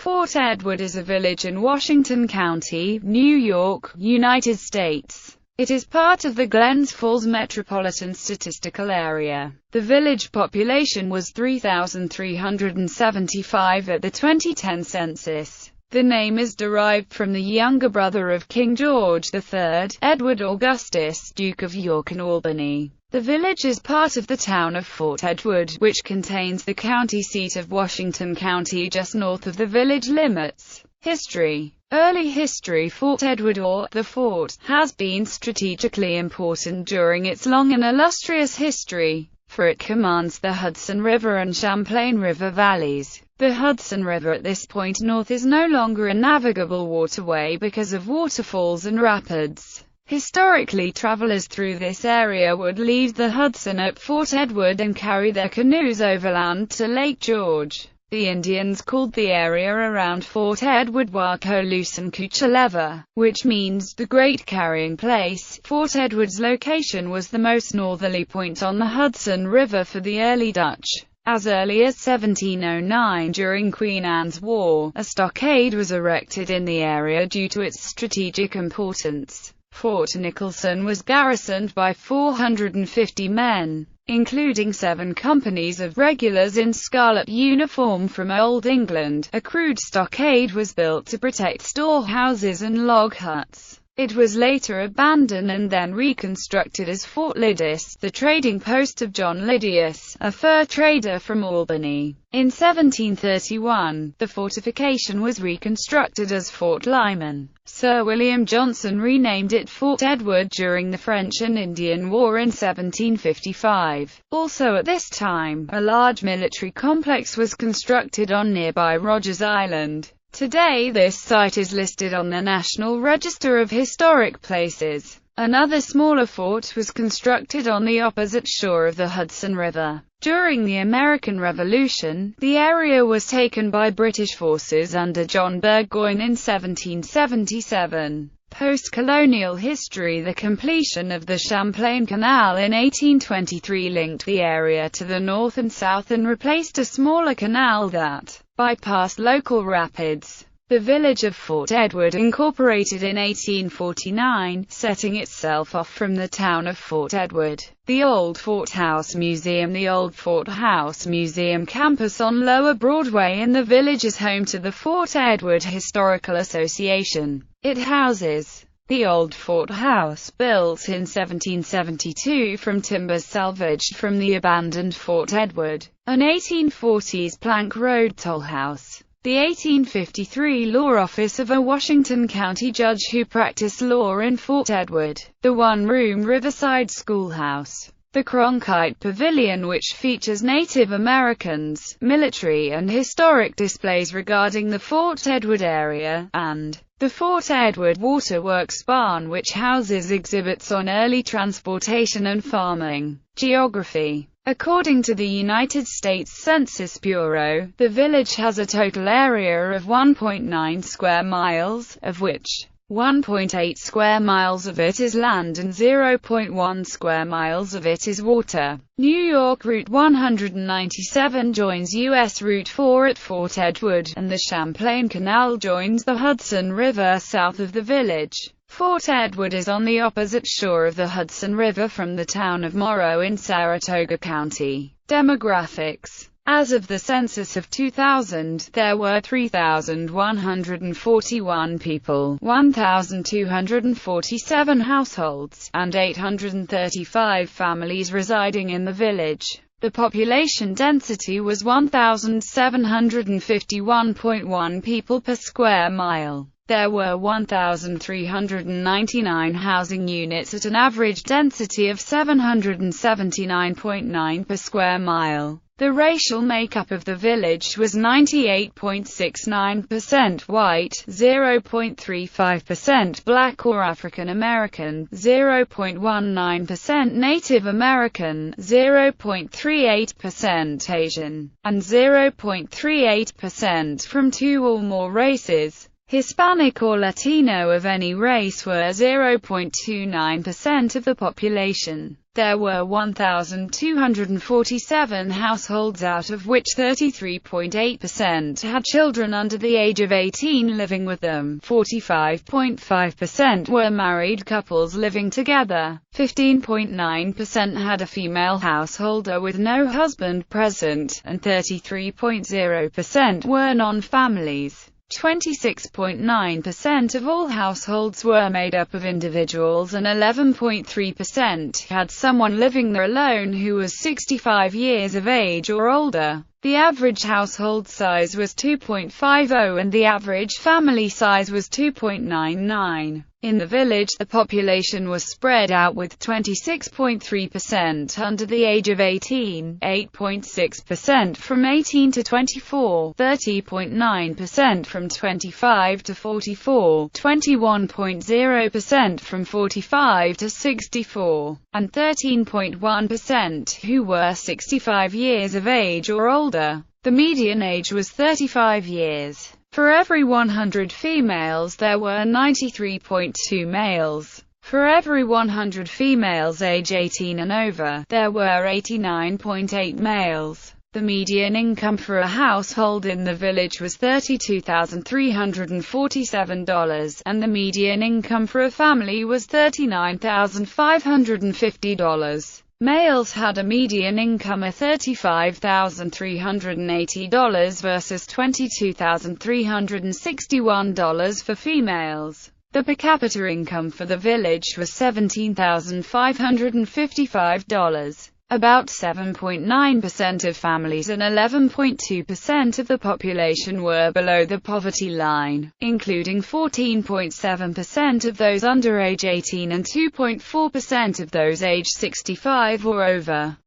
Fort Edward is a village in Washington County, New York, United States. It is part of the Glens Falls Metropolitan Statistical Area. The village population was 3,375 at the 2010 census. The name is derived from the younger brother of King George III, Edward Augustus, Duke of York and Albany. The village is part of the town of Fort Edward, which contains the county seat of Washington County just north of the village limits. History. Early history. Fort Edward, or the fort, has been strategically important during its long and illustrious history, for it commands the Hudson River and Champlain River valleys. The Hudson River at this point north is no longer a navigable waterway because of waterfalls and rapids. Historically, travelers through this area would leave the Hudson at Fort Edward and carry their canoes overland to Lake George. The Indians called the area around Fort Edward Wakalusan-Kuchelewa, which means the Great Carrying Place. Fort Edward's location was the most northerly point on the Hudson River for the early Dutch. As early as 1709, during Queen Anne's War, a stockade was erected in the area due to its strategic importance. Fort Nicholson was garrisoned by 450 men, including 7 companies of regulars in scarlet uniform from Old England. A crude stockade was built to protect storehouses and log huts. It was later abandoned and then reconstructed as Fort Lydius, the trading post of John Lydius, a fur trader from Albany. In 1731, the fortification was reconstructed as Fort Lyman. Sir William Johnson renamed it Fort Edward during the French and Indian War in 1755. Also at this time, a large military complex was constructed on nearby Rogers Island. Today this site is listed on the National Register of Historic Places. Another smaller fort was constructed on the opposite shore of the Hudson River. During the American Revolution, the area was taken by British forces under John Burgoyne in 1777. Post-colonial history. The completion of the Champlain Canal in 1823 linked the area to the north and south and replaced a smaller canal that bypassed local rapids. The village of Fort Edward incorporated in 1849, setting itself off from the town of Fort Edward. The Old Fort House Museum. The Old Fort House Museum campus on Lower Broadway in the village is home to the Fort Edward Historical Association. It houses the Old Fort House, built in 1772 from timbers salvaged from the abandoned Fort Edward, an 1840s plank road toll house. The 1853 law office of a Washington County judge who practiced law in Fort Edward. The one-room Riverside Schoolhouse. The Cronkite Pavilion, which features Native Americans, military and historic displays regarding the Fort Edward area, and the Fort Edward Waterworks Barn, which houses exhibits on early transportation and farming. Geography. According to the United States Census Bureau, the village has a total area of 1.9 square miles, of which 1.8 square miles of it is land and 0.1 square miles of it is water. New York Route 197 joins U.S. Route 4 at Fort Edward, and the Champlain Canal joins the Hudson River south of the village. Fort Edward is on the opposite shore of the Hudson River from the town of Morrow in Saratoga County. Demographics. As of the census of 2000, there were 3,141 people, 1,247 households, and 835 families residing in the village. The population density was 1,751.1 people per square mile. There were 1,399 housing units at an average density of 779.9 per square mile. The racial makeup of the village was 98.69% white, 0.35% black or African American, 0.19% Native American, 0.38% Asian, and 0.38% from 2 or more races. Hispanic or Latino of any race were 0.29% of the population. There were 1,247 households, out of which 33.8% had children under the age of 18 living with them, 45.5% were married couples living together, 15.9% had a female householder with no husband present, and 33.0% were non-families. 26.9% of all households were made up of individuals, and 11.3% had someone living there alone who was 65 years of age or older. The average household size was 2.50 and the average family size was 2.99. In the village, the population was spread out with 26.3% under the age of 18, 8.6% from 18 to 24, 30.9% from 25 to 44, 21.0% from 45 to 64, and 13.1% who were 65 years of age or older. The median age was 35 years. For every 100 females there were 93.2 males. For every 100 females age 18 and over, there were 89.8 males. The median income for a household in the village was $32,347, and the median income for a family was $39,550. Males had a median income of $35,380 versus $22,361 for females. The per capita income for the village was $17,555. About 7.9% of families and 11.2% of the population were below the poverty line, including 14.7% of those under age 18 and 2.4% of those age 65 or over.